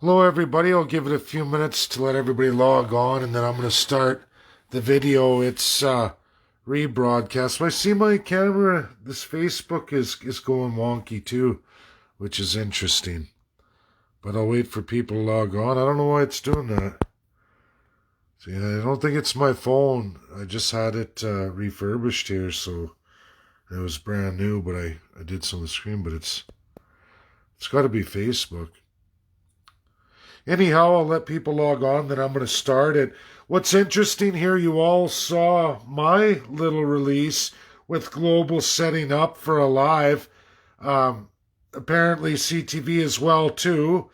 Hello everybody, I'll give it a few minutes to let everybody log on and then I'm going to start the video. It's rebroadcast. I see my camera, this Facebook is going wonky too, which is interesting. But I'll wait for people to log on. I don't know why it's doing that. See, I don't think it's my phone. I just had it refurbished here, so it was brand new, but I did some of the screen, but it's got to be Facebook. Anyhow, I'll let people log on, then I'm going to start it. What's interesting here, you all saw my little release with Global setting up for a live. Apparently CTV as well too.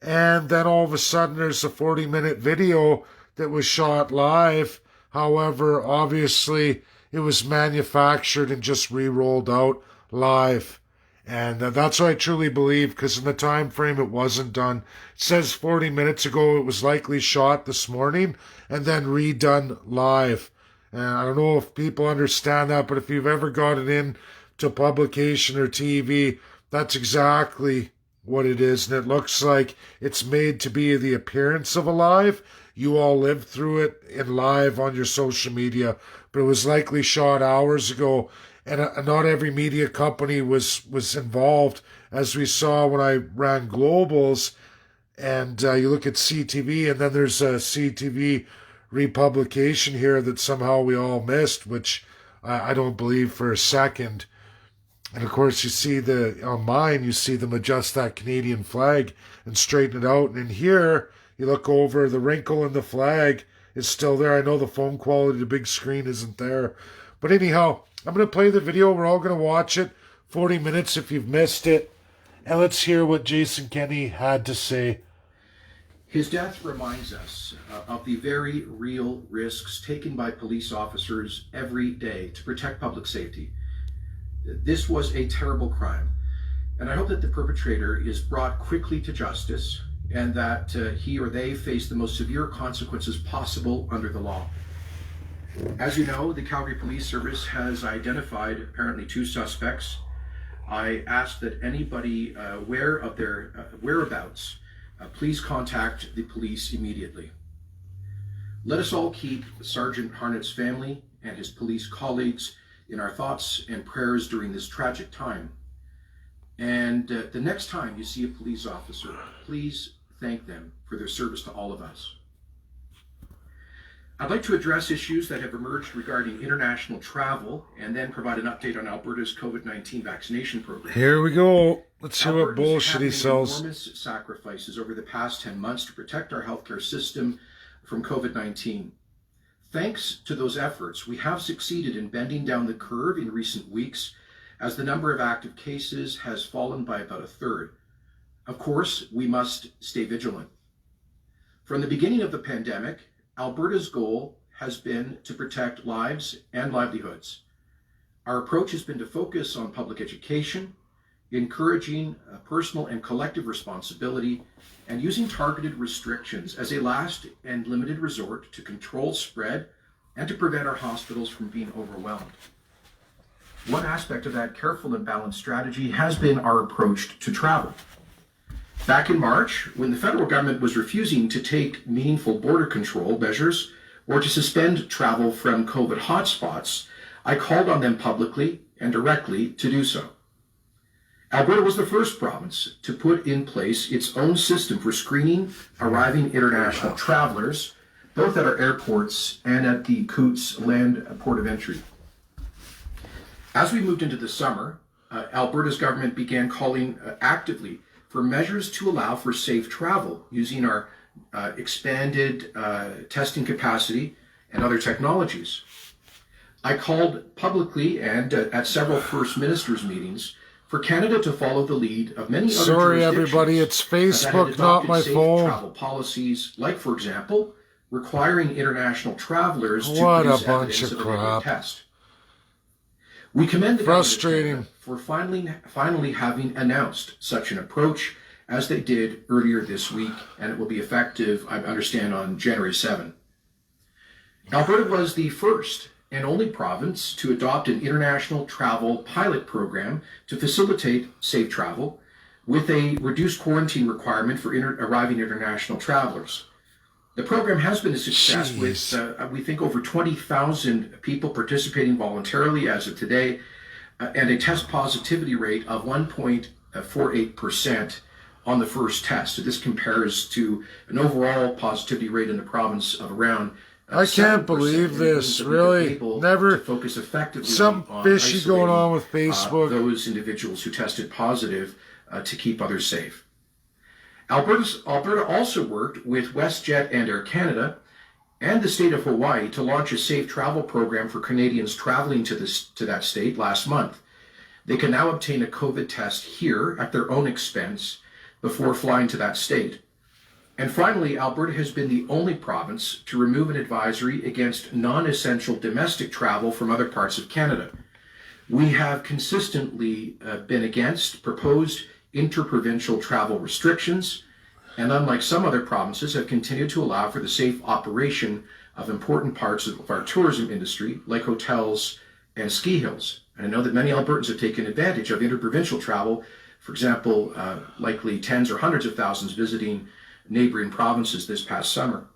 And then all of a sudden there's a 40-minute video that was shot live. However, obviously it was manufactured and just re-rolled out live. And that's what I truly believe, because in the time frame it wasn't done. It says 40 minutes ago it was likely shot this morning and then redone live. And I don't know if people understand that, but if you've ever gotten into publication or TV, that's exactly what it is. And it looks like it's made to be the appearance of a live. You all lived through it in live on your social media, but it was likely shot hours ago. And not every media company was involved, as we saw when I ran Globals. And you look at CTV, and then there's a CTV republication here that somehow we all missed, which I don't believe for a second. And of course, you see on mine, you see them adjust that Canadian flag and straighten it out. And in here, you look over, the wrinkle in the flag is still there. I know the phone quality, the big screen isn't there. But anyhow, I'm going to play the video. We're all going to watch it. 40 minutes if you've missed it. And let's hear what Jason Kenney had to say. His death reminds us of the very real risks taken by police officers every day to protect public safety. This was a terrible crime, and I hope that the perpetrator is brought quickly to justice and that he or they face the most severe consequences possible under the law. As you know, the Calgary Police Service has identified apparently 2 suspects. I ask that anybody aware of their whereabouts, please contact the police immediately. Let us all keep Sergeant Harnett's family and his police colleagues in our thoughts and prayers during this tragic time. And the next time you see a police officer, please thank them for their service to all of us. I'd like to address issues that have emerged regarding international travel and then provide an update on Alberta's COVID-19 vaccination program. Here we go. Let's see what bullshit he sells. Enormous sacrifices over the past 10 months to protect our healthcare system from COVID-19. Thanks to those efforts, we have succeeded in bending down the curve in recent weeks as the number of active cases has fallen by about 1/3. Of course, we must stay vigilant. From the beginning of the pandemic, Alberta's goal has been to protect lives and livelihoods. Our approach has been to focus on public education, encouraging personal and collective responsibility, and using targeted restrictions as a last and limited resort to control spread and to prevent our hospitals from being overwhelmed. One aspect of that careful and balanced strategy has been our approach to travel. Back in March, when the federal government was refusing to take meaningful border control measures or to suspend travel from COVID hotspots, I called on them publicly and directly to do so. Alberta was the first province to put in place its own system for screening arriving international travelers, both at our airports and at the Coutts Land Port of Entry. As we moved into the summer, Alberta's government began calling actively for measures to allow for safe travel using our expanded testing capacity and other technologies. I called publicly and at several First Ministers meetings for Canada to follow the lead of many other Sorry, everybody, it's Facebook, not my phone. Travel policies, like, for example, requiring international travelers to what produce a bunch evidence of of a negative crap. test. We commend the Frustrating. government for finally having announced such an approach, as they did earlier this week, and it will be effective, I understand, on January 7. Alberta was the first and only province to adopt an international travel pilot program to facilitate safe travel, with a reduced quarantine requirement for arriving international travelers. The program has been a success with, we think, over 20,000 people participating voluntarily as of today, and a test positivity rate of 1.48% on the first test. So this compares to an overall positivity rate in the province of around I can't believe this. Really, never. Focus effectively some on fishy going on with Facebook. Those individuals who tested positive to keep others safe. Alberta also worked with WestJet and Air Canada and the state of Hawaii to launch a safe travel program for Canadians traveling to that state last month. They can now obtain a COVID test here at their own expense before flying to that state. And finally, Alberta has been the only province to remove an advisory against non-essential domestic travel from other parts of Canada. We have consistently been against proposed interprovincial travel restrictions, and unlike some other provinces, have continued to allow for the safe operation of important parts of our tourism industry, like hotels and ski hills. And I know that many Albertans have taken advantage of interprovincial travel, for example, likely tens or hundreds of thousands visiting neighboring provinces this past summer.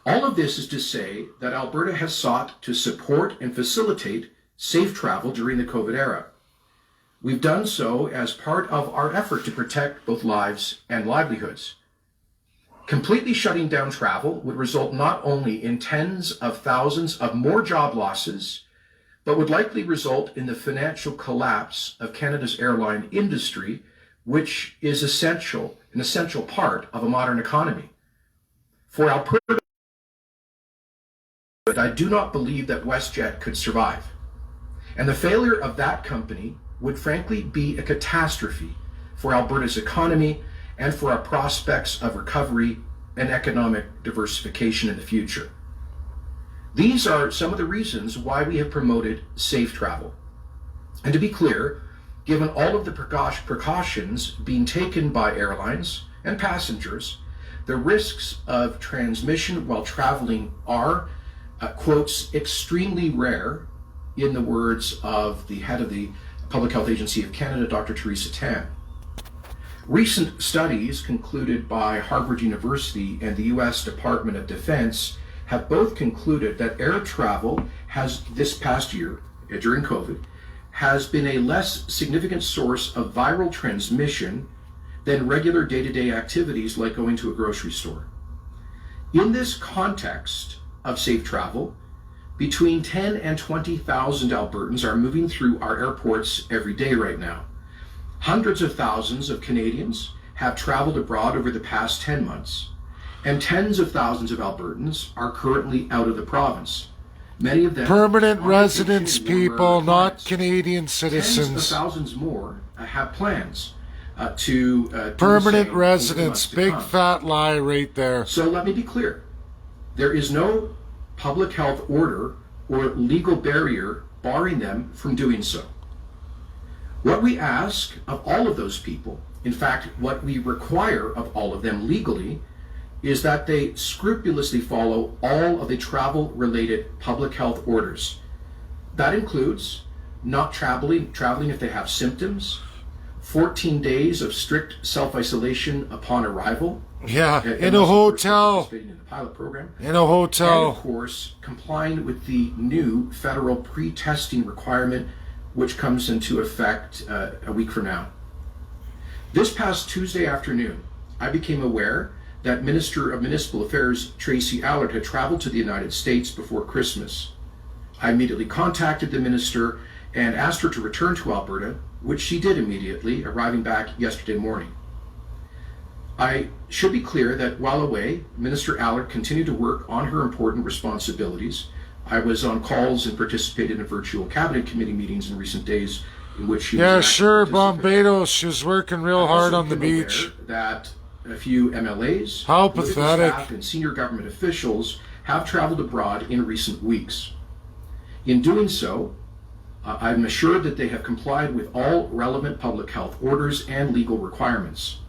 All of this is to say that Alberta has sought to support and facilitate safe travel during the COVID era. We've done so as part of our effort to protect both lives and livelihoods. Completely shutting down travel would result not only in tens of thousands of more job losses, but would likely result in the financial collapse of Canada's airline industry, which is an essential part of a modern economy. For Alberta, I do not believe that WestJet could survive. And the failure of that company would frankly be a catastrophe for Alberta's economy and for our prospects of recovery and economic diversification in the future. These are some of the reasons why we have promoted safe travel. And to be clear, given all of the precautions being taken by airlines and passengers, the risks of transmission while traveling are, quotes, extremely rare, in the words of the head of the Public Health Agency of Canada, Dr. Theresa Tam. Recent studies concluded by Harvard University and the U.S. Department of Defense have both concluded that air travel has, this past year, during COVID, has been a less significant source of viral transmission than regular day-to-day activities like going to a grocery store. In this context of safe travel, between 10 and 20,000 Albertans are moving through our airports every day right now. Hundreds of thousands of Canadians have traveled abroad over the past 10 months, and tens of thousands of Albertans are currently out of the province. Many of them permanent residents, people, not Canadian citizens. Tens of thousands more have plans to permanent residents. Big fat lie right there. So let me be clear. There is no public health order or legal barrier barring them from doing so. What we ask of all of those people, in fact, what we require of all of them legally, is that they scrupulously follow all of the travel-related public health orders. That includes not traveling if they have symptoms, 14 days of strict self-isolation upon arrival. Yeah, in a hotel. In the pilot program. In a hotel. And of course, complying with the new federal pre-testing requirement, which comes into effect a week from now. This past Tuesday afternoon, I became aware that Minister of Municipal Affairs Tracy Allard had traveled to the United States before Christmas. I immediately contacted the minister and asked her to return to Alberta, which she did immediately, arriving back yesterday morning. I should be clear that while away, Minister Allard continued to work on her important responsibilities. I was on calls and participated in virtual cabinet committee meetings in recent days in which she was sure, Bombados. She was working real hard on the beach. That a few MLAs, how pathetic, staff, and senior government officials have traveled abroad in recent weeks. In doing so, I'm assured that they have complied with all relevant public health orders and legal requirements.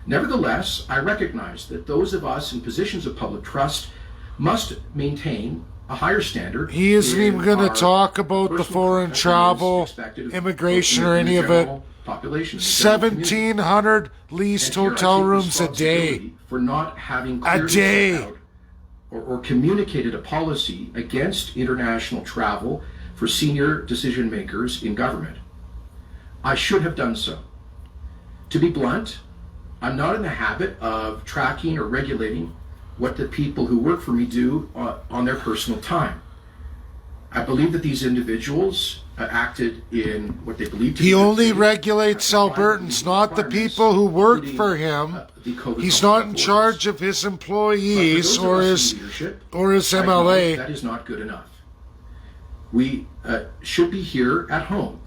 Nevertheless, I recognize that those of us in positions of public trust must maintain a higher standard. He isn't even going to talk about the foreign travel, immigration, or any of it. population. In the general community. 1,700 leased And here I hotel take rooms a day. responsibility for not having A clearly day. set out or communicated a policy against international travel for senior decision makers in government. I should have done so. To be blunt, I'm not in the habit of tracking or regulating what the people who work for me do on their personal time. I believe that these individuals acted in what they believe to be He good only faith, regulates complied with Albertans, the not the requirements, people who work including, for him. the COVID He's not in orders. charge of his But for employees those or of us his in leadership, or his I acknowledge MLA. that is not good enough. We should be here at home,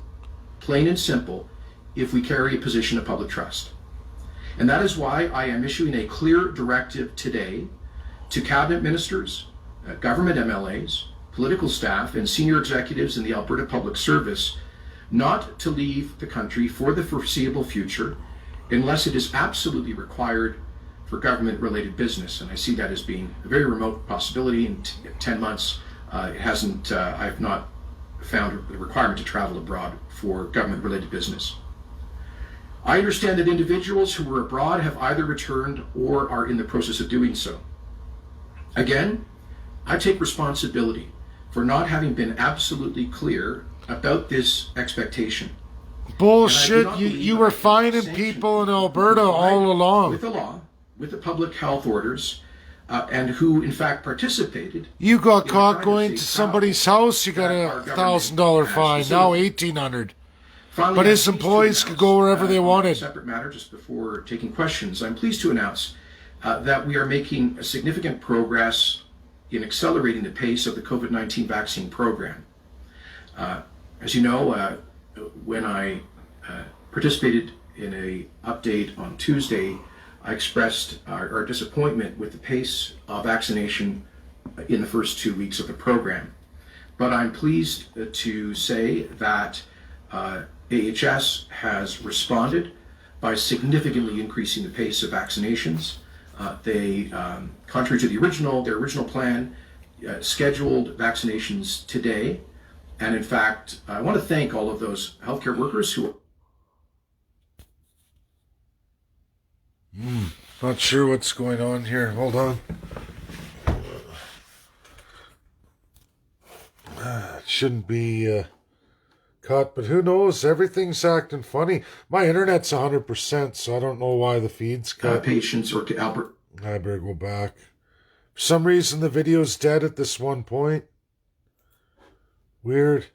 plain and simple, if we carry a position of public trust. And that is why I am issuing a clear directive today to cabinet ministers, government MLAs, political staff, and senior executives in the Alberta Public Service not to leave the country for the foreseeable future unless it is absolutely required for government-related business. And I see that as being a very remote possibility. In 10 months, I've not found a requirement to travel abroad for government-related business. I understand that individuals who were abroad have either returned or are in the process of doing so. Again, I take responsibility for not having been absolutely clear about this expectation. Bullshit. You were finding people in Alberta all along. With the law, with the public health orders, and who in fact participated. You got in caught trying to going save to somebody's travel house, you got that a our government $1,000 has fine, now facilitated. $1,800. Finally, But I'm his pleased to employees could go wherever they on a wanted. separate matter, just before taking questions, I'm pleased to announce that we are making significant progress in accelerating the pace of the COVID-19 vaccine program. As you know, when I participated in an update on Tuesday, I expressed our disappointment with the pace of vaccination in the first 2 weeks of the program. But I'm pleased to say that AHS has responded by significantly increasing the pace of vaccinations. They, contrary to their original plan, scheduled vaccinations today. And in fact, I want to thank all of those healthcare workers who Not sure what's going on here. Hold on. It shouldn't be cut, but who knows? Everything's acting funny. My internet's 100%, so I don't know why the feed's cut. patients or to Albert. I better go back. For some reason, the video's dead at this one point. Weird.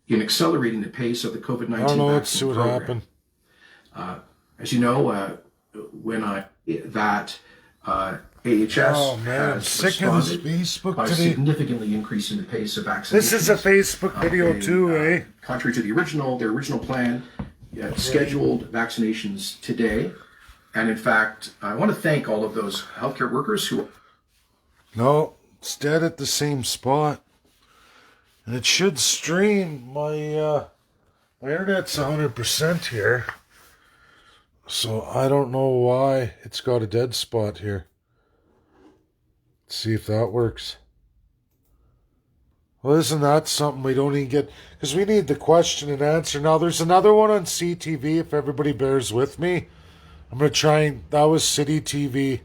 In accelerating the pace of the COVID-19 I don't know. Let's see vaccine what program. happened. As you know, when AHS Oh man, I'm has sick of this responded Facebook by today. significantly increasing the pace of vaccinations. This is a Facebook video They, too, eh? Contrary to their original plan, scheduled vaccinations today. And in fact, I want to thank all of those healthcare workers who. No, it's dead at the same spot. And it should stream. My internet's 100% here. So I don't know why it's got a dead spot here. Let's see if that works. Well, isn't that something we don't even get? Because we need the question and answer. Now, there's another one on CTV, if everybody bears with me. I'm going to try and... That was City TV.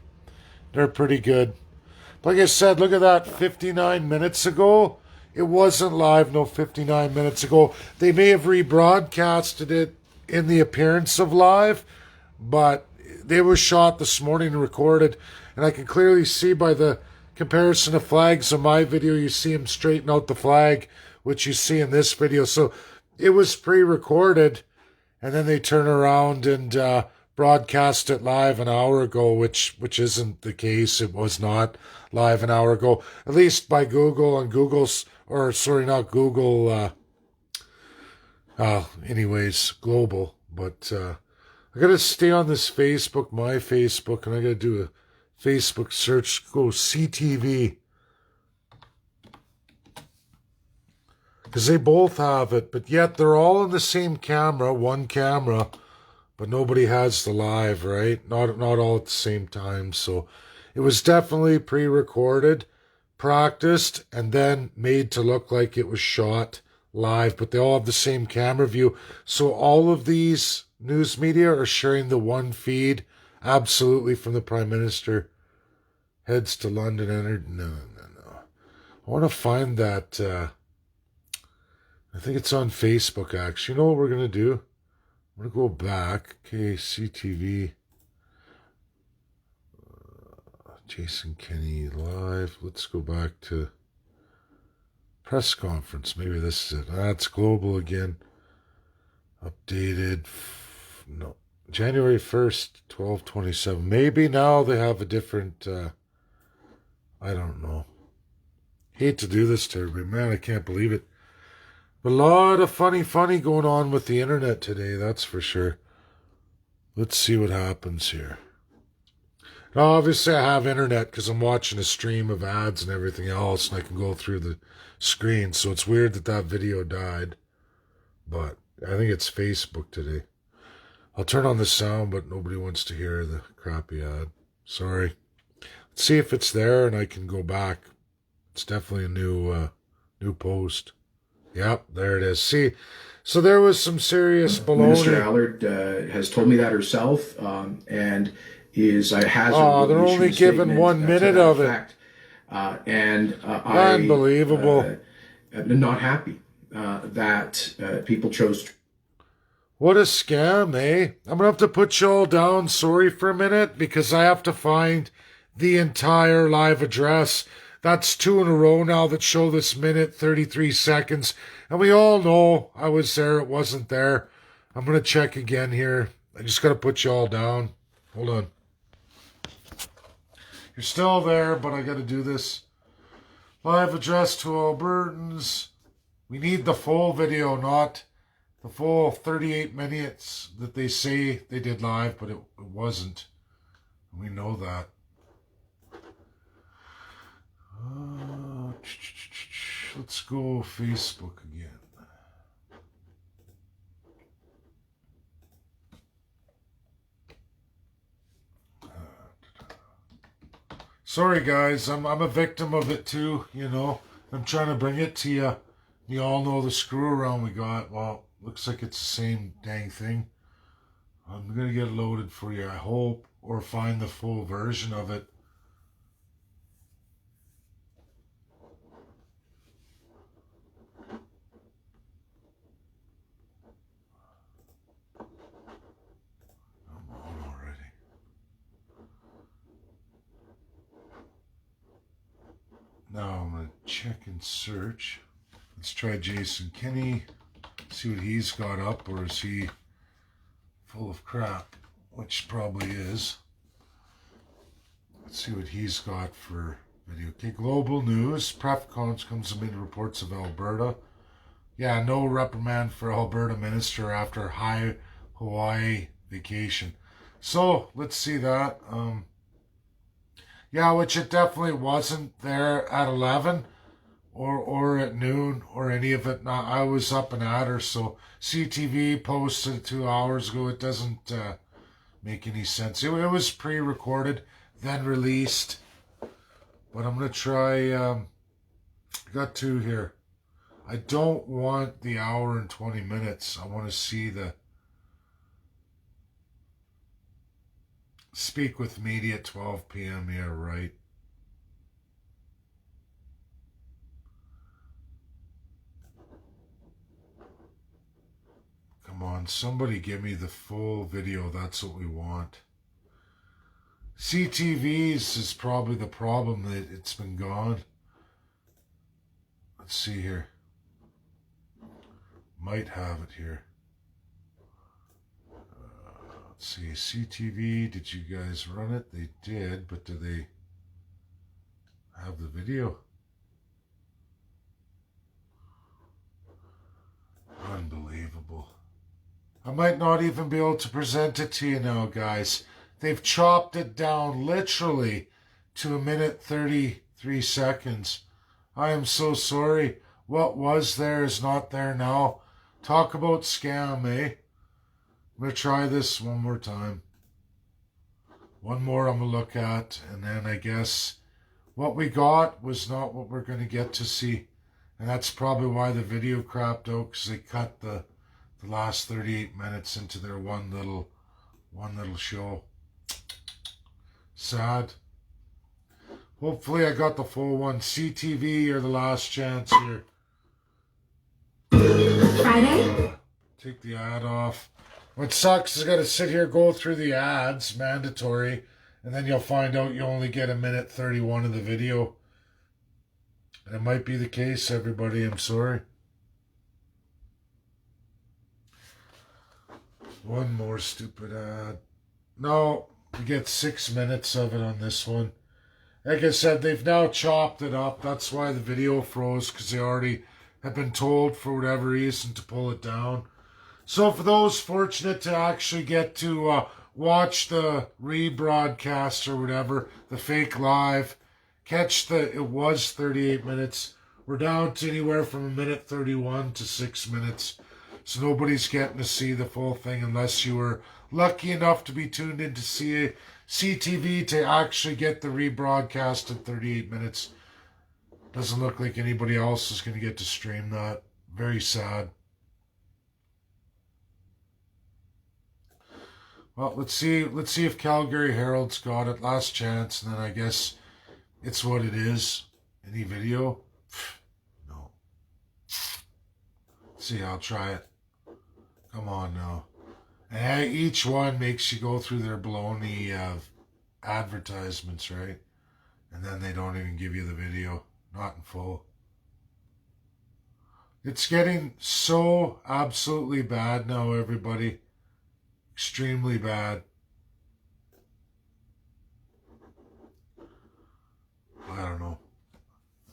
They're pretty good. Like I said, look at that. 59 minutes ago. It wasn't live, no 59 minutes ago. They may have rebroadcasted it in the appearance of live, but they were shot this morning and recorded. And I can clearly see by the comparison of flags on my video, you see him straighten out the flag, which you see in this video. So it was pre-recorded, and then they turn around and broadcast it live an hour ago, which isn't the case. It was not live an hour ago, at least by Google and Google's, or sorry, not Google, anyways, global. But I gotta stay on this Facebook, my Facebook, and I gotta do a Facebook search, go CTV. Because they both have it, but yet they're all in the same camera, one camera, but nobody has the live, right? Not all at the same time. So it was definitely pre-recorded, practiced, and then made to look like it was shot live, but they all have the same camera view. So all of these news media are sharing the one feed absolutely from the Prime Minister. Heads to London. No. I want to find that. I think it's on Facebook, actually. You know what we're going to do? I'm going to go back. Okay, CTV. Jason Kenney live. Let's go back to press conference. Maybe this is it. That's global again. Updated. No. January 1st, 12/27. Maybe now they have a different... I don't know. Hate to do this to everybody. Man, I can't believe it. But a lot of funny going on with the internet today, that's for sure. Let's see what happens here. Now, obviously, I have internet because I'm watching a stream of ads and everything else, and I can go through the screen. So it's weird that that video died. But I think it's Facebook today. I'll turn on the sound, but nobody wants to hear the crappy ad. Sorry. Let's see if it's there, and I can go back. It's definitely a new post. Yep, there it is. See, so there was some serious baloney. Minister Allard has told me that herself, and is I has. Oh, they're only given 1 minute of it. Unbelievable. I'm not happy that people chose. What a scam, eh? I'm gonna have to put you all down. Sorry for a minute because I have to find the entire live address. That's 2 in a row now that show this minute, 33 seconds. And we all know I was there, it wasn't there. I'm going to check again here. I just got to put you all down. Hold on. You're still there, but I got to do this. Live address to Albertans. We need the full video, not the full 38 minutes that they say they did live, but it wasn't. We know that. Let's go Facebook again. Sorry guys, I'm a victim of it too, you know. I'm trying to bring it to you. You all know the screw around we got. Well, looks like it's the same dang thing. I'm going to get it loaded for you, I hope, or find the full version of it. Now I'm going to check and search. Let's try Jason Kenney. See what he's got up, or is he full of crap? Which probably is. Let's see what he's got for video. Okay, global news. PrepCons comes amid reports of Alberta. Yeah, no reprimand for Alberta minister after high Hawaii vacation. So, let's see that. Yeah, which it definitely wasn't there at 11 or at noon or any of it. Now, I was up and at her, so CTV posted 2 hours ago. It doesn't make any sense. It was pre-recorded, then released. But I'm going to try, I got 2 here. I don't want the hour and 20 minutes. I want to see the speak with media at 12 p.m. Yeah, right. Come on, somebody give me the full video. That's what we want. CTV's is probably the problem, that it's been gone. Let's see here. Might have it here. Let's see, CTV, did you guys run it? They did, but do they have the video? Unbelievable. I might not even be able to present it to you now, guys. They've chopped it down literally to 1 minute 33 seconds. I am so sorry. What was there is not there now. Talk about scam, eh? I'm going to try this one more time. One more I'm going to look at, and then I guess what we got was not what we're going to get to see. And that's probably why the video crapped out, because they cut the last 38 minutes into their one little show. Sad. Hopefully I got the full one. CTV, you're the last chance here. Friday? Take the ad off. What sucks is I got to sit here, go through the ads, mandatory, and then you'll find out you only get 1:31 of the video. And it might be the case, everybody. I'm sorry. One more stupid ad. No, we get 6 minutes of it on this one. Like I said, they've now chopped it up. That's why the video froze, because they already have been told for whatever reason to pull it down. So for those fortunate to actually get to watch the rebroadcast or whatever, the fake live, it was 38 minutes. We're down to anywhere from 1:31 to 6 minutes. So nobody's getting to see the full thing unless you were lucky enough to be tuned in to see CTV to actually get the rebroadcast in 38 minutes. Doesn't look like anybody else is going to get to stream that. Very sad. Well, let's see if Calgary Herald's got it. Last chance, and then I guess it's what it is. Any video? No. Let's see, I'll try it. Come on now. And each one makes you go through their baloney advertisements, right? And then they don't even give you the video. Not in full. It's getting so absolutely bad now, everybody. Extremely bad. I don't know.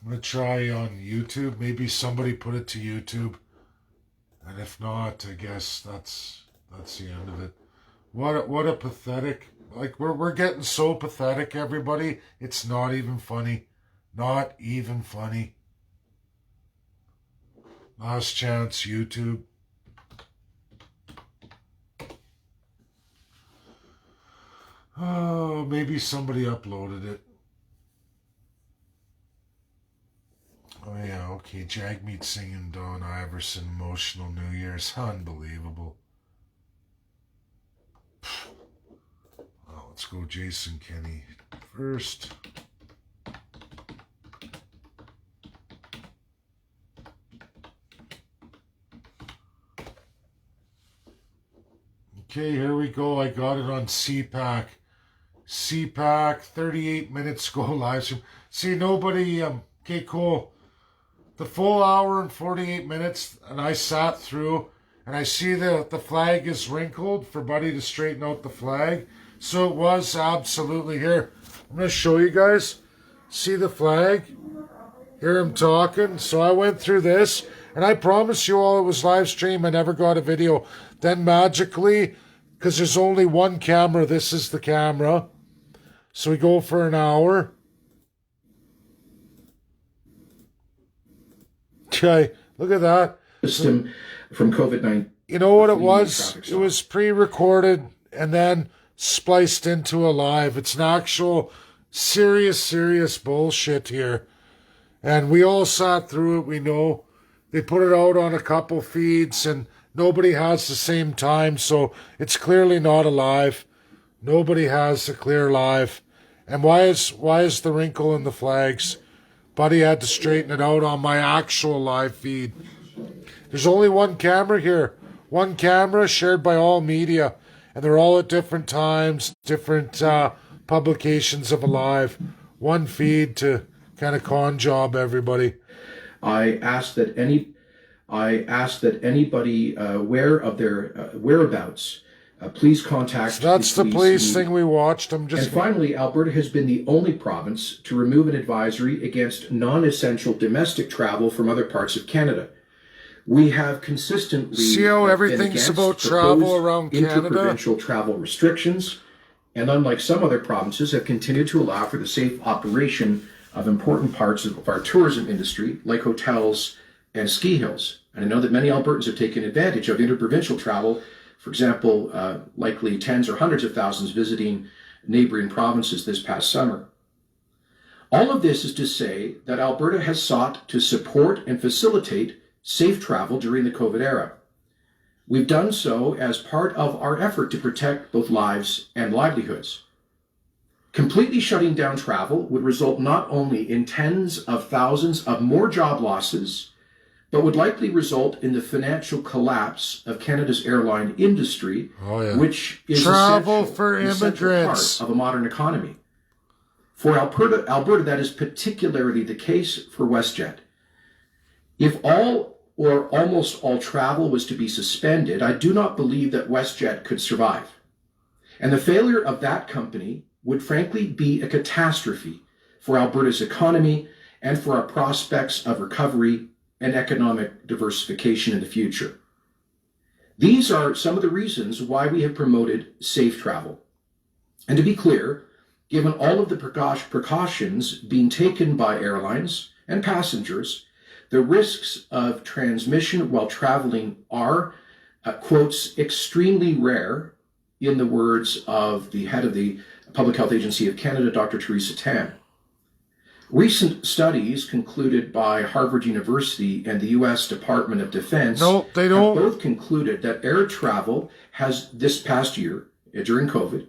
I'm going to try on YouTube. Maybe somebody put it to YouTube. And if not, I guess that's the end of it. What a pathetic... Like, we're getting so pathetic, everybody. It's not even funny. Not even funny. Last chance, YouTube. Oh, maybe somebody uploaded it. Oh yeah, okay. Jagmeet singing Dawn Iverson, Emotional New Year's. Unbelievable. Well, let's go Jason Kenney first. Okay, here we go. I got it on CPAC. CPAC, 38 minutes ago live stream. See, nobody, okay, cool. The full hour and 48 minutes, and I sat through, and I see the flag is wrinkled for Buddy to straighten out the flag. So it was absolutely here. I'm going to show you guys. See the flag? Hear him talking. So I went through this, and I promise you all it was live stream. I never got a video. Then magically, because there's only one camera, this is the camera. So we go for an hour. Okay, look at that. System from COVID-19. You know what it was? It was pre-recorded and then spliced into a live. It's an actual serious bullshit here. And we all sat through it, we know. They put it out on a couple feeds and nobody has the same time, so it's clearly not a live. Nobody has a clear live. And why is the wrinkle in the flags? Buddy had to straighten it out on my actual live feed. There's only one camera here. One camera shared by all media. And they're all at different times, different publications of a live. One feed to kind of con job everybody. I asked that anybody aware of their whereabouts, please contact. So that's the police thing we watched. And finally, Alberta has been the only province to remove an advisory against non-essential domestic travel from other parts of Canada. We have consistently see how everything's about travel around Canada. Interprovincial travel restrictions, and unlike some other provinces, have continued to allow for the safe operation of important parts of our tourism industry, like hotels and ski hills. And I know that many Albertans have taken advantage of interprovincial travel, for example, likely tens or hundreds of thousands visiting neighboring provinces this past summer. All of this is to say that Alberta has sought to support and facilitate safe travel during the COVID era. We've done so as part of our effort to protect both lives and livelihoods. Completely shutting down travel would result not only in tens of thousands of more job losses, but would likely result in the financial collapse of Canada's airline industry, which is travel for immigrants part of a modern economy. For Alberta, that is particularly the case for WestJet. If all or almost all travel was to be suspended, I do not believe that WestJet could survive. And the failure of that company would frankly be a catastrophe for Alberta's economy and for our prospects of recovery and economic diversification in the future. These are some of the reasons why we have promoted safe travel. And to be clear, given all of the precautions being taken by airlines and passengers, the risks of transmission while traveling are, quotes, extremely rare, in the words of the head of the Public Health Agency of Canada, Dr. Theresa Tam. Recent studies concluded by Harvard University and the U.S. Department of Defense have both concluded that air travel has, this past year, during COVID,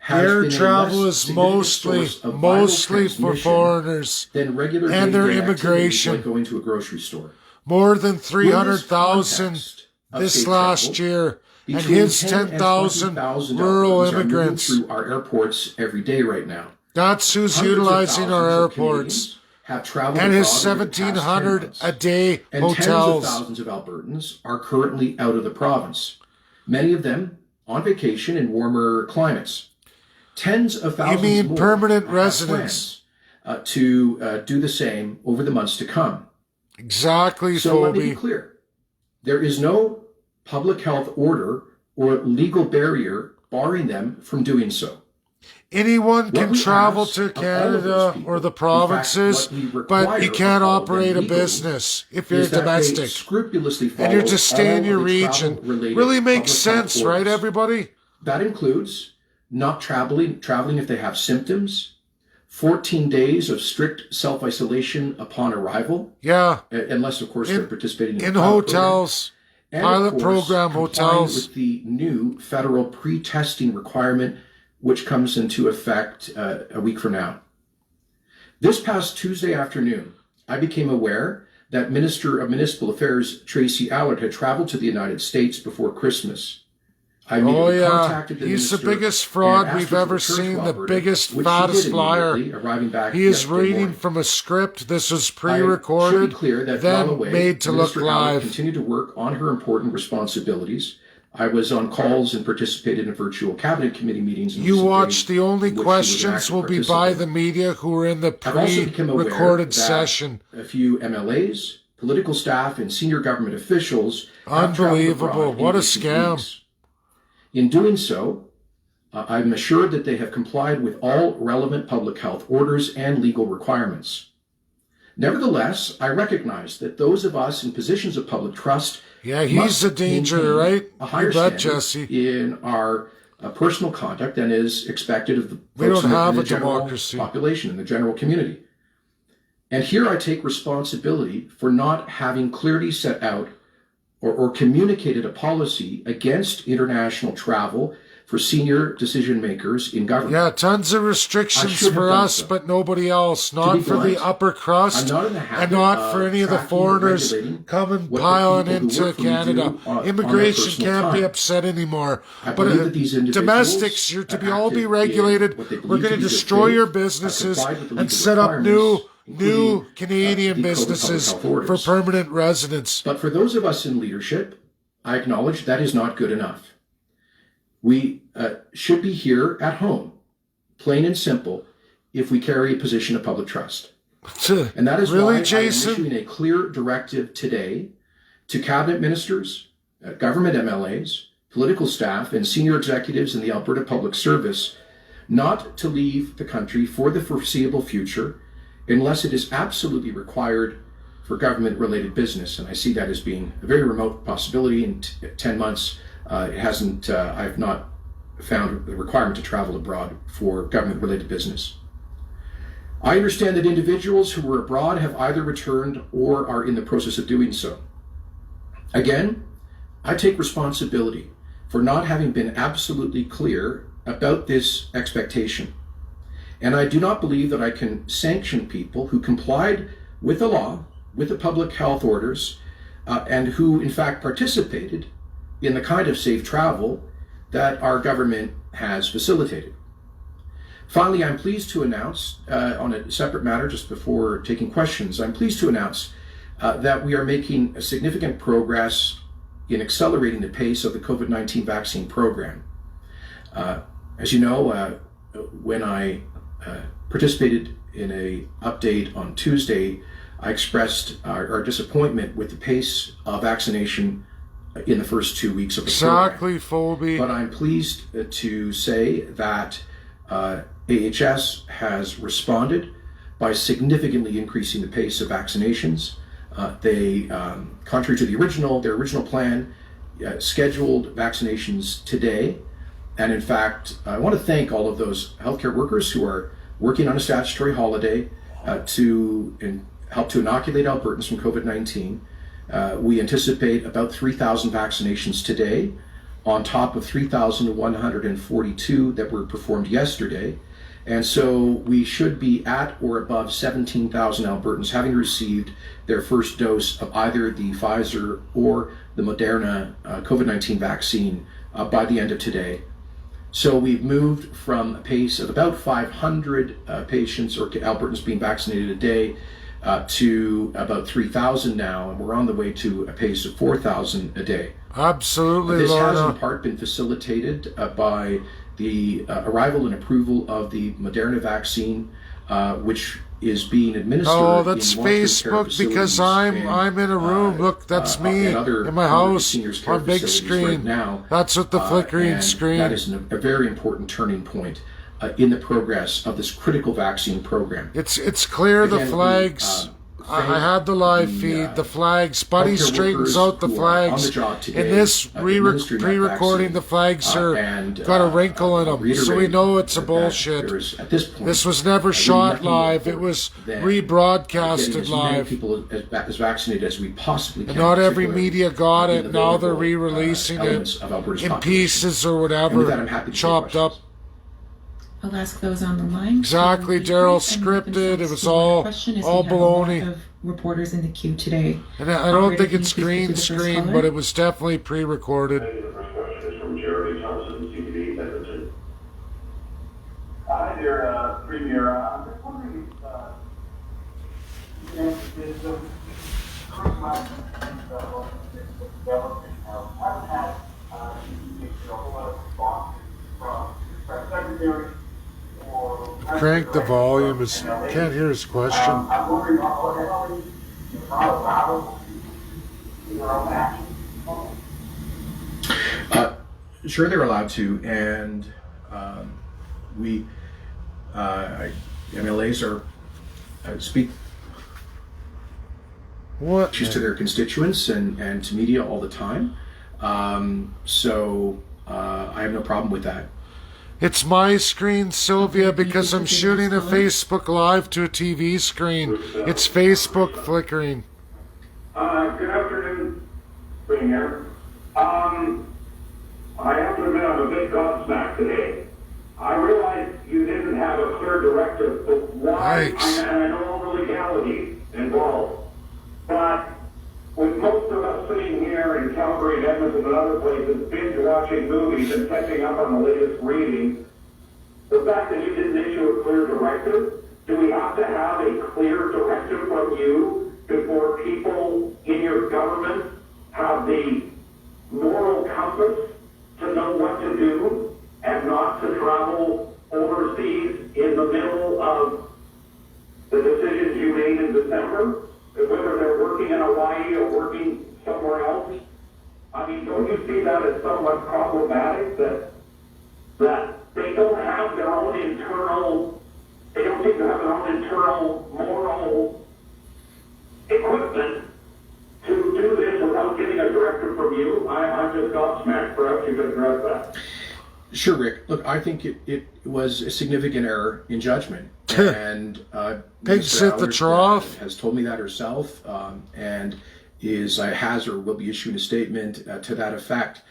air travel is mostly for foreigners than regular and their immigration. Like going to a grocery store. More than 300,000 this last year, and his 10,000 rural immigrants through our airports every day right now. That's who's utilizing our airports. And his 1,700 a day and hotels. Tens of thousands of Albertans are currently out of the province. Many of them on vacation in warmer climates. Tens of thousands You mean more permanent residents? To do the same over the months to come. Exactly, So let me be Phoebe. clear. There is no public health order or legal barrier barring them from doing so. Anyone can we travel ask to of all of Canada those people, or the in fact, provinces, what we but require you can't of all of them operate a legally business if you're is that they domestic. scrupulously And follow you're to stay in all your of the region. travel-related Really makes public health sense, right, orders. everybody? That includes not traveling if they have symptoms, 14 days of strict self-isolation upon arrival, Yeah, unless, of course, they're participating in a pilot hotels, program. pilot And, of course, program complying hotels. with the new federal pre-testing requirement, which comes into effect a week from now. This past Tuesday afternoon, I became aware that Minister of Municipal Affairs Tracy Allard had traveled to the United States before Christmas. I immediately contacted the He's the minister biggest and fraud asked we've her to ever return to seen, the Alberta, biggest, which she fattest did flyer. immediately, arriving back He is yesterday reading morning. from a script. This was I should pre-recorded, be clear that then while away, made to look Minister Allard live. continued to work on her important responsibilities. I was on calls and participated in virtual cabinet committee meetings. in You recent watch, days the only in which she was an questions active will be by participant. the media who are in the I've also become aware pre-recorded that session. a few MLAs, political staff, and senior government officials have traveled Unbelievable. abroad in What a recent scam. weeks. In doing so, I'm assured that they have complied with all relevant public health orders and legal requirements. Nevertheless, I recognize that those of us in positions of public trust Yeah, he's must a danger, maintain right? a higher You bet, standard Jesse. in our personal conduct than is expected of the We folks don't in have the a general democracy. population, in the general community. And here I take responsibility for not having clearly set out or communicated a policy against international travel for senior decision makers in government. Yeah, tons of I restrictions should have for done us, so. but nobody else. Not be for blunt, the upper crust, I'm not in the habit and not of for any of the tracking or foreigners regulating coming what the piling people who into work for me Canada. do on their Immigration personal can't be time. upset anymore. I But believe that these individuals domestics, you're to have be all be acted in regulated. what they We're believe going to to be good destroy faith, your have businesses complied with the and legal set up requirements, new including, Canadian the Code of Public businesses Health for Orders. permanent residents. But for those of us in leadership, I acknowledge that is not good enough. We should be here at home, plain and simple, if we carry a position of public trust. And that is Really, why Jason? I am issuing a clear directive today to cabinet ministers, government MLAs, political staff, and senior executives in the Alberta Public Service not to leave the country for the foreseeable future unless it is absolutely required for government-related business. And I see that as being a very remote possibility. In 10 months, I've not found the requirement to travel abroad for government-related business. I understand that individuals who were abroad have either returned or are in the process of doing so. Again, I take responsibility for not having been absolutely clear about this expectation. And I do not believe that I can sanction people who complied with the law, with the public health orders, and who in fact participated in the kind of safe travel that our government has facilitated. Finally, I'm pleased to announce, on a separate matter just before taking questions, I'm pleased to announce that we are making a significant progress in accelerating the pace of the COVID-19 vaccine program. As you know, when I participated in an update on Tuesday, I expressed our disappointment with the pace of vaccination in the first 2 weeks of the program. Phoebe. But I'm pleased to say that AHS has responded by significantly increasing the pace of vaccinations. They, contrary to their original plan, scheduled vaccinations today. And in fact, I want to thank all of those healthcare workers who are working on a statutory holiday to help to inoculate Albertans from COVID-19. We anticipate about 3,000 vaccinations today, on top of 3,142 that were performed yesterday. And so we should be at or above 17,000 Albertans having received their first dose of either the Pfizer or the Moderna COVID-19 vaccine by the end of today. So we've moved from a pace of about 500 patients or Albertans being vaccinated a day to about 3,000 now, and we're on the way to a pace of 4,000 a day. Absolutely, This Lorna. has in part been facilitated by the arrival and approval of the Moderna vaccine, which is being administered. Oh, that's in long-term care Facebook because facilities I'm in a room. Look, that's me and other in my house seniors care on big facilities screen. right now. That's what the flickering And screen. that is a very important turning point in the progress of this critical vaccine program. It's clear the Again, flags. I had the live feed. The flags. Buddy healthcare straightens workers out the who are on flags. the job today, In this administering that pre-recording, vaccine, the flags are and, got a wrinkle in them, so we reiterate know it's a that bullshit. there is, at this point, This was never really shot nothing more live. It was than rebroadcasted getting as many live. people as vaccinated as we possibly can. And not every particularly media got in it. the Now they're vulnerable, re-releasing elements it of Alberta's in population. pieces or And with whatever, that, I'm happy to take chopped up. questions. I'll ask those on the line. Exactly, to be Daryl, brief and limit scripted. It themselves was to one all question, as all we have a lot baloney. of reporters in the queue today. And I don't Operator, think can it's you please green proceed with the first screen, caller? but it was definitely pre-recorded. The first question is from Jeremy Thompson, CTV, Edmonton. Hi there, Premier. I'm just wondering if there's some development haven't had a whole lot of responses from Press Secretary or Crank the volume. Can't hear his question. I'm wondering are you not allowed your own action? Sure, they're allowed to, and MLAs are speak What? issues to their constituents and to media all the time. So I have no problem with that. It's my screen, Sylvia, because I'm shooting a Facebook Live to a TV screen. It's Facebook flickering. Good afternoon, Premier. I have to admit I'm a bit gobsmacked today. I realize you didn't have a clear directive, but why, Yikes. and I know all the legality involved, but with most of us sitting here in Calgary and Edmonton and other places, binge watching movies and catching up on the latest readings, the fact that you didn't issue a clear directive, do we have to have a clear directive from you before people in your government have the moral compass to know what to do and not to travel overseas in the middle of the decisions you made in December, whether they're working in Hawaii or working somewhere else? I mean, don't you see that as somewhat problematic that they don't have their own internal, they don't seem to have their own internal moral equipment to do this without getting a directive from you? I'm just gobsmacked. Perhaps you could address that. Sure, Rick. Look, I think it was a significant error in judgment. And Pigs Minister at the Allard, trough. has told me that herself, and has or will be issuing a statement to that effect.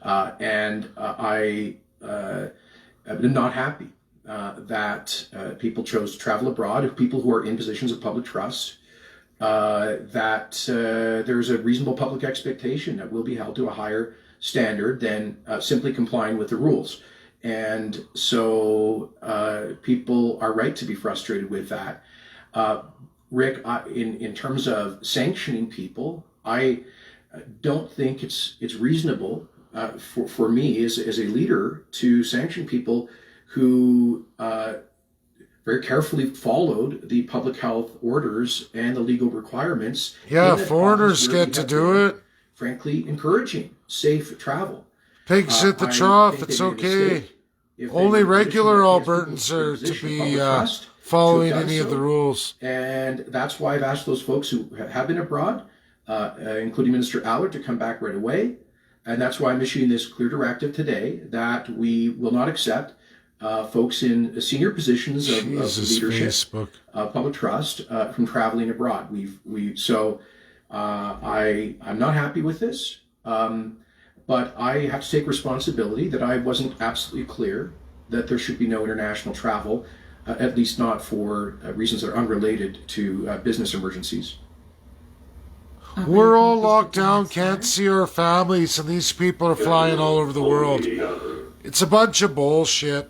And I am not happy that people chose to travel abroad, people who are in positions of public trust, that there's a reasonable public expectation that we'll be held to a higher standard than simply complying with the rules. And so people are right to be frustrated with that. Rick, in terms of sanctioning people, I don't think it's reasonable for me as a leader to sanction people who very carefully followed the public health orders and the legal requirements. Yeah, foreigners get to do it. Frankly, encouraging safe travel. Pigs at the trough, it's okay. Only regular Albertans are to be following any of the rules. And that's why I've asked those folks who have been abroad, including Minister Allard, to come back right away. And that's why I'm issuing this clear directive today that we will not accept folks in senior positions of leadership, public trust, from traveling abroad. I'm not happy with this, but I have to take responsibility that I wasn't absolutely clear that there should be no international travel, at least not for reasons that are unrelated to business emergencies. We're all locked down, can't see our families, and these people are flying all over the world. It's a bunch of bullshit.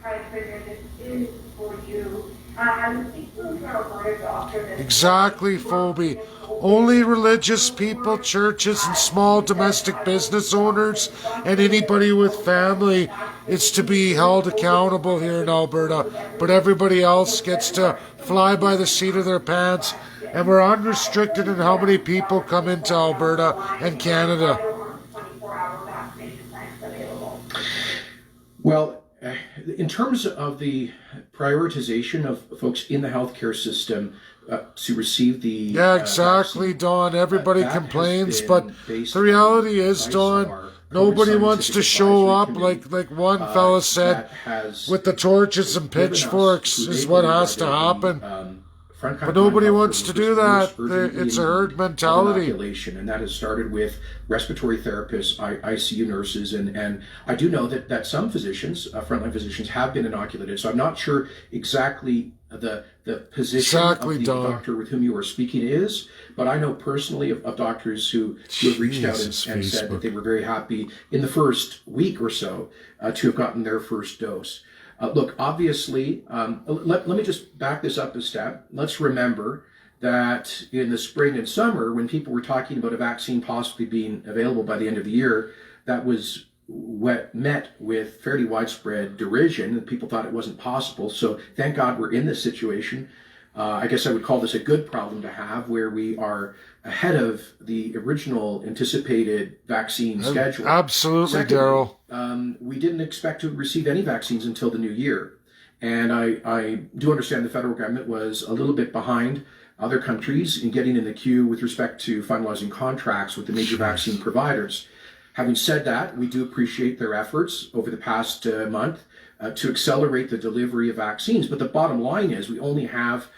Hi, Trigger, this is for you. I'm speaking to Alberta doctor. Exactly, Phoebe. Only religious people, churches, and small domestic business owners, and anybody with family is to be held accountable here in Alberta. But everybody else gets to fly by the seat of their pants, and we're unrestricted in how many people come into Alberta and Canada. Well, in terms of the prioritization of folks in the healthcare system to receive the yeah, exactly, vaccine, Don. Everybody complains, but the reality is, Don, nobody wants to show up like one fella said with the torches and pitchforks is what has to happen. But nobody wants to do that. It's a herd mentality. And that has started with respiratory therapists, ICU nurses, and I do know that some physicians, frontline physicians, have been inoculated. So I'm not sure exactly the position of the doctor with whom you are speaking is, but I know personally of doctors who have reached out and said that they were very happy in the first week or so to have gotten their first dose. Look, obviously, let me just back this up a step. Let's remember that in the spring and summer, when people were talking about a vaccine possibly being available by the end of the year, that was met with fairly widespread derision, and people thought it wasn't possible. So thank God we're in this situation. I guess I would call this a good problem to have, where we are ahead of the original anticipated vaccine schedule. Absolutely, Daryl. We didn't expect to receive any vaccines until the new year. And I do understand the federal government was a little bit behind other countries in getting in the queue with respect to finalizing contracts with the major vaccine providers. Having said that, we do appreciate their efforts over the past month to accelerate the delivery of vaccines. But the bottom line is we only have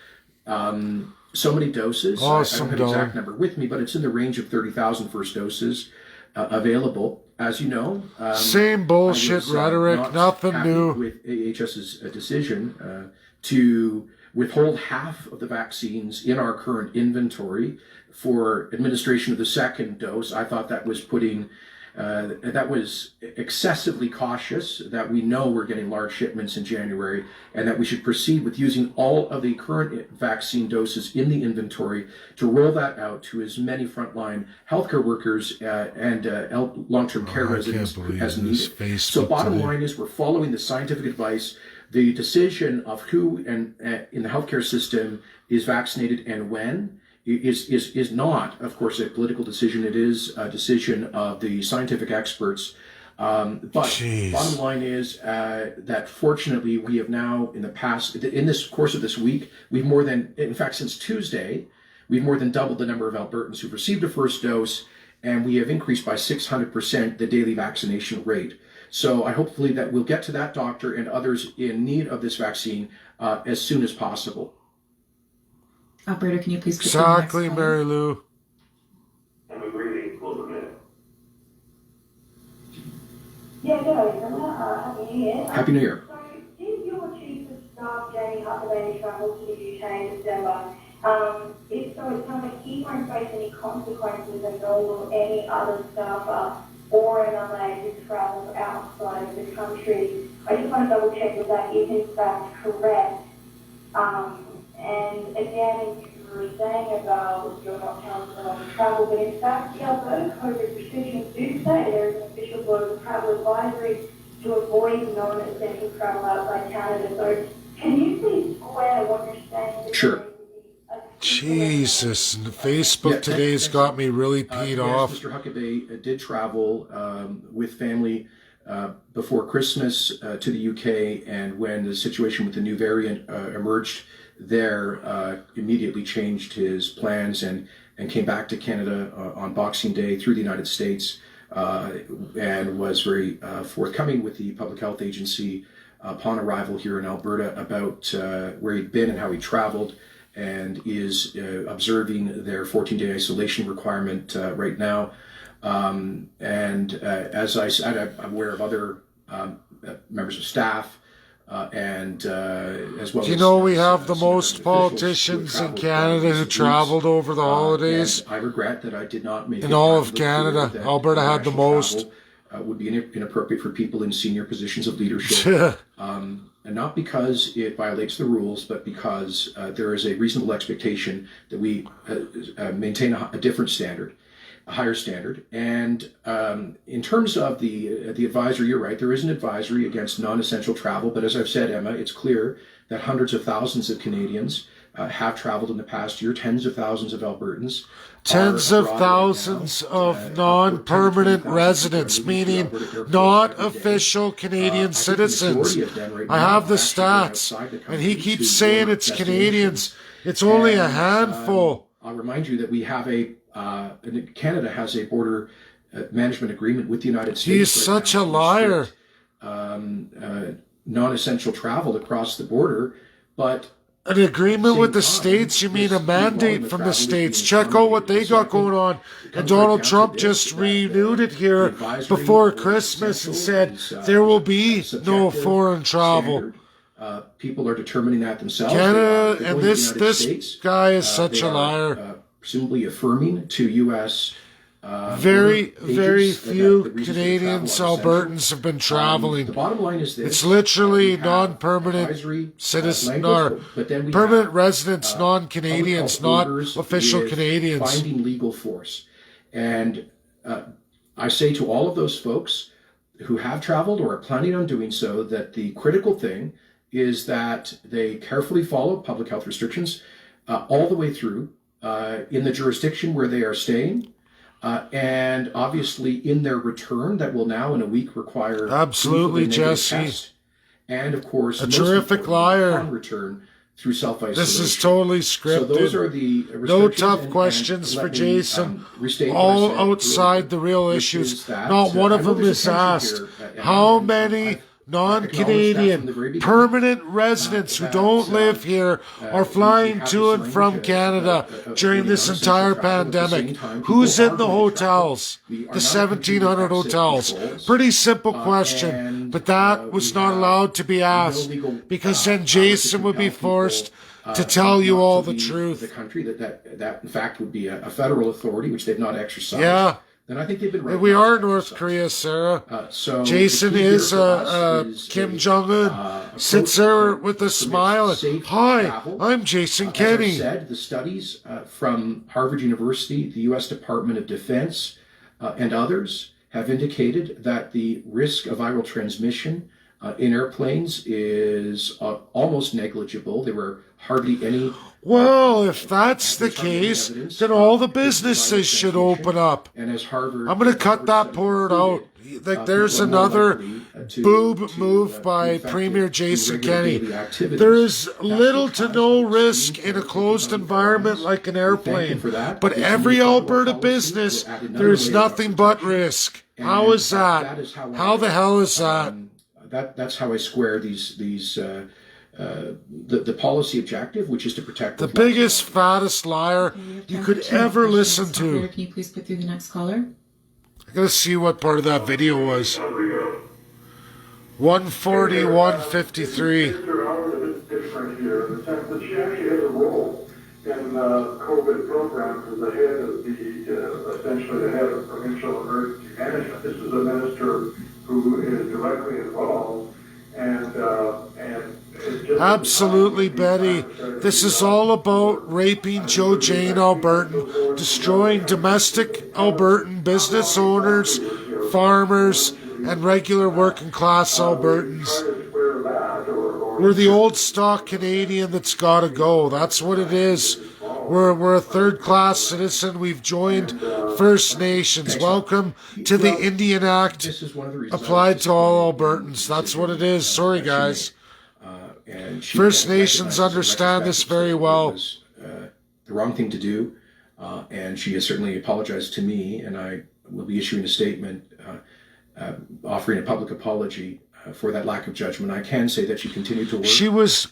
so many doses. Awesome, I don't have the exact number with me, but it's in the range of 30,000 first doses available. As you know, same bullshit rhetoric, nothing new. With AHS's decision to withhold half of the vaccines in our current inventory for administration of the second dose, I thought that was that was excessively cautious, that we know we're getting large shipments in January, and that we should proceed with using all of the current vaccine doses in the inventory to roll that out to as many frontline healthcare workers and long-term care residents as needed. So bottom line is we're following the scientific advice. The decision of who in the healthcare system is vaccinated and when is not, of course, a political decision. It is a decision of the scientific experts. But bottom line is that fortunately we have now in this course of this week, in fact, since Tuesday, we've more than doubled the number of Albertans who've received a first dose. and we have increased by 600% the daily vaccination rate. So I hopefully that we'll get to that doctor and others in need of this vaccine as soon as possible. Operator, can you please put the next Exactly, caller? Mary Lou. And we really close a minute. Yeah, Happy New Year. Happy New Year. So, did your Chief of Staff, Jamie Huckabee, travel to the UK in December? If so, it sounds like he won't face any consequences, and nor will any other staffer or another who travels outside of the country. I just want to double check that that is in fact correct. And again, you were saying about you're not telling someone to travel, but in fact, the Alberta COVID restrictions do say there is an official global travel advisory to avoid non-essential travel outside Canada. So can you please square what you're saying? Sure. Jesus, and Facebook Yeah, today's thanks. got me really peed Yes, off. Mr. Huckabee did travel with family before Christmas to the UK, and when the situation with the new variant emerged there, immediately changed his plans and came back to Canada on Boxing Day through the United States, and was very forthcoming with the Public Health Agency upon arrival here in Alberta about where he'd been and how he traveled, and is observing their 14-day isolation requirement right now. As I said, I'm aware of other members of staff and as well. Do you know as, we have the senior most officials politicians who in have traveled Canada who recent traveled weeks. over the holidays? And I regret that I did not make In it all part of the Canada, that Alberta had the international most. travel, would be inappropriate for people in senior positions of leadership. And not because it violates the rules, but because there is a reasonable expectation that we maintain a different standard, a higher standard. And in terms of the advisory, you're right, there is an advisory against non-essential travel. But as I've said, Emma, it's clear that hundreds of thousands of Canadians have traveled in the past year, tens of thousands of Albertans. Tens are of abroad thousands right now. of non-permanent 10,000 residents, people are moving meaning to Alberta airports not every day. official Canadian I think the citizens. majority of them right I now have the are actually going stats, outside the and he country keeps to saying warmer it's destinations. Canadians. It's only a And, handful. I'll remind you that we have Canada has a border management agreement with the United States. He's right such now a to liar. restrict, non-essential travel across the border, but An agreement with the same time, states? You mean a this mandate volume from of the travel states? is being Check out what accommodated. they So I got going think on. it And comes Donald right down Trump to just this, that renewed it here the advisory before is Christmas and essential, said is, there will be no subjective, foreign travel. standard. People are determining that themselves. Canada They're and going to the this United this States. guy is such They a are, liar. Presumably affirming to U.S. Very, very agents that few the reasons for travel Canadians, are essential. Albertans have been traveling. The bottom line is this: It's literally we have non-permanent advisory, citizen language, or but then we permanent have, residents, public non-Canadians, health not orders official with Canadians. Finding legal force, and I say to all of those folks who have traveled or are planning on doing so that the critical thing is that they carefully follow public health restrictions all the way through in the jurisdiction where they are staying. And obviously in their return, that will now in a week require Absolutely, proof of a negative Jesse. test. And of course, A most terrific importantly, liar. upon return through self-isolation. This is totally So those are scripted. the No restrictions, tough questions let for me, Jason. restate what I All said outside earlier, the real which issues. is that, Not one I of know them there's is a tension asked. here, and How I've many acknowledged that from the non-Canadian very beginning. permanent residents who that, don't live here are we flying have to this and from language, Canada during avoiding this non-essential entire travel. At the pandemic? same time, Who's people in are the going to travel. hotels? We are The not 1,700 continuing exit hotels. controls. Pretty simple question, And, but that was we not have allowed to be asked no legal because power then to Jason would be compel people, forced to tell you not all to the leave truth. The country that in fact would be a federal authority, which they've not exercised. Yeah. Then I think they've been right. We not are to North exercise. Korea, Sarah. So Jason the key here is for us is Kim a, Jong-un. approach Sits there that with a permits smile. And, safe hi, travel. I'm Jason As Kenny. I said, the studies from Harvard University, the U.S. Department of Defense, and others have indicated that the risk of viral transmission in airplanes is almost negligible. There were hardly any. Well, if that's the case, then all the businesses should open up. And as Harvard, I'm going to cut that part out. Like, there's another boob move by Premier Jason Kenney. There is little to no risk in a closed environment like an airplane, but every Alberta business, there's nothing but risk. How is that? How the hell is that? That's how I square the policy objective, which is to protect the biggest, fattest liar you could ever listen to. Operator, can you please put through the next caller? I gotta see what part of that video was. 140, 153. Mr. Albert is different here in the sense that she actually has a role in the COVID program as the head of essentially the head of provincial emergency management. This is a minister who is directly involved and it's just Absolutely, Betty. This is all about raping Joe Jane Albertan, destroying domestic Albertan business owners, farmers, and regular working class Albertans. We're the old stock Canadian that's got to go. That's what it is. We're a third-class citizen. We've joined First Nations. Welcome to the Indian Act applied to all Albertans. That's what it is. Sorry, guys. First Nations understand this very well. The wrong thing to do, and she has certainly apologized to me, and I will be issuing a statement offering a public apology for that lack of judgment. I can say that she continued to work. She was,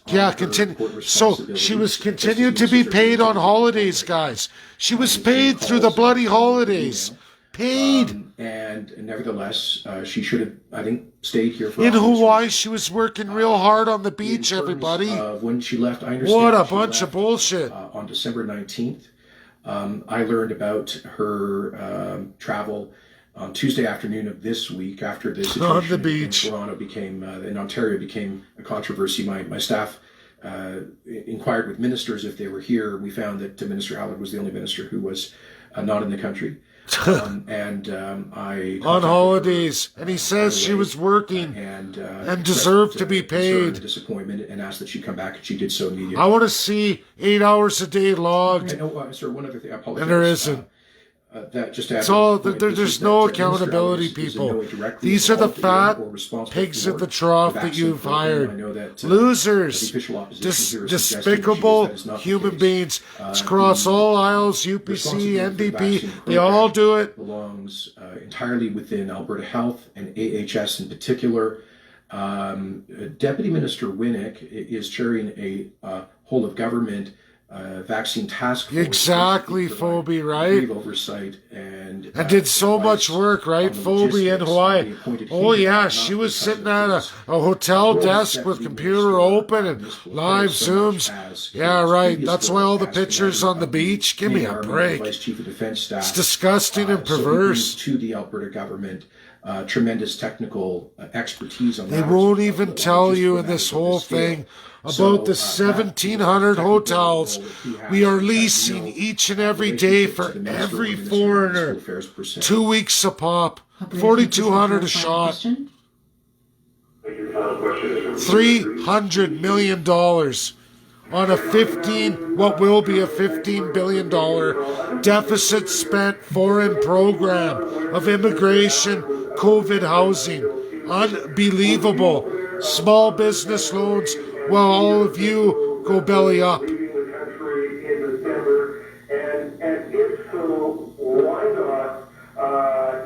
so she was continued to be paid on holidays, guys. She was paid through the bloody holidays. Paid. And nevertheless, she should have, I think, stayed here for in Hawaii. She was working real hard on the beach, everybody. When she left, I understand. What a bunch of bullshit. On December 19th, I learned about her travel on Tuesday afternoon of this week after this situation on the beach in Toronto in Ontario became a controversy. My staff inquired with ministers if they were here. We found that Minister Allard was the only minister who was not in the country. I on holidays, and he says she was working and deserved to be paid. Disappointment and asked that she come back, and she did so immediately. I want to see 8 hours a day logged. Sir, one other thing. I apologize. And there isn't. That just to add it's all point, there's no accountability, people. These are the fat pigs at the trough that you've hired. Losers, despicable human beings. It's across all aisles, UPC, NDP. They all do it. Belongs entirely within Alberta Health and AHS in particular. Deputy Minister Winnick is chairing a whole of government vaccine task force. Exactly, Phoebe, right? Oversight and did so much work, right? Phoebe in Hawaii. Oh yeah, she was sitting at a hotel desk with computer open and live Zooms. Yeah, right. That's why all the pictures on the beach. Give me a break. It's disgusting and perverse. To the Alberta government. Tremendous technical expertise on that. They won't even tell you in this whole thing about the 1,700 hotels we are leasing each and every day for every foreigner. 2 weeks a pop, 4,200 a shot. $300 million on a what will be a $15 billion deficit spent foreign program of immigration, COVID housing. Unbelievable. Small business loans while all of you go belly up. Leaving the country in December, and if so, why not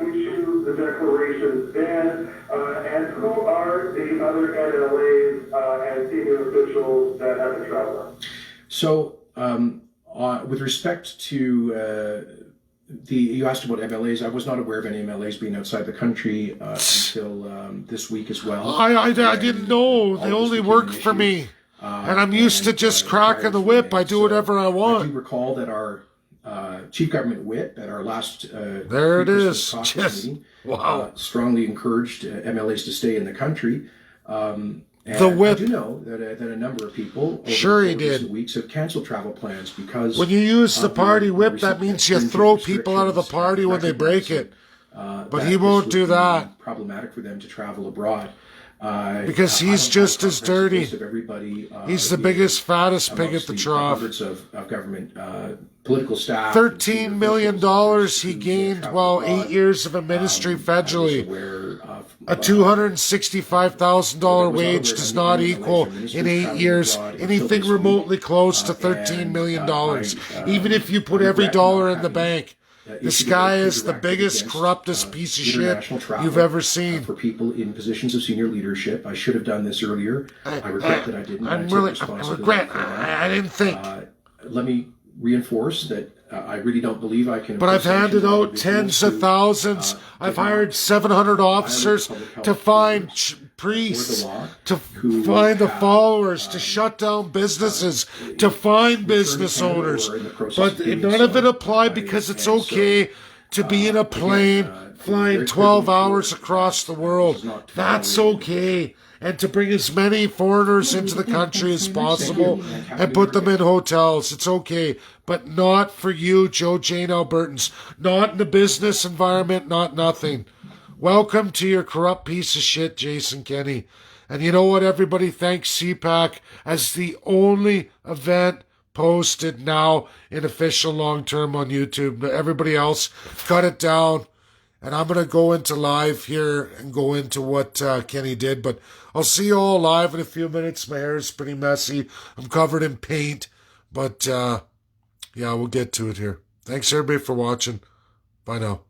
issue the declarations then? And who are the other NLAs and senior officials that have been traveling? So, with respect to you asked about MLAs. I was not aware of any MLAs being outside the country until this week as well. I didn't know. They only work for me. And I'm used to just cracking the whip. I do whatever I want. I do recall that our chief government whip at our last there it is. Meeting, wow. Strongly encouraged MLAs to stay in the country. The whip. I do know that a number of people over the recent weeks have canceled travel plans because when you use the party whip, that means you throw people out of the party when they break it. But he won't do that. Problematic for them to travel abroad. Because he's just as dirty. He's the biggest, fattest pig at the trough. Hundreds of government political staff. $13 million he gained while 8 years of a ministry federally. A $265,000 wage does not equal in 8 years anything remotely close to $13 million, even if you put every dollar in the bank. This guy is the biggest, corruptest piece of shit you've ever seen. For people in positions of senior leadership. I should have done this earlier. I regret that I didn't. I didn't think. Let me reinforce that I really don't believe I can. But I've handed out tens of thousands. I've hired 700 officers to find priests, to find the followers, to shut down businesses, to find business owners. But none of it applied because it's okay to be in a plane flying 12 hours across the world. That's okay. And to bring as many foreigners into the country as possible and put them in hotels. It's okay. But not for you, Joe Jane Albertans. Not in the business environment, not nothing. Welcome to your corrupt piece of shit, Jason Kenney. And you know what, everybody? Thanks CPAC as the only event posted now in official long-term on YouTube. Everybody else, cut it down. And I'm going to go into live here and go into what Kenny did. But I'll see you all live in a few minutes. My hair is pretty messy. I'm covered in paint. But, yeah, we'll get to it here. Thanks, everybody, for watching. Bye now.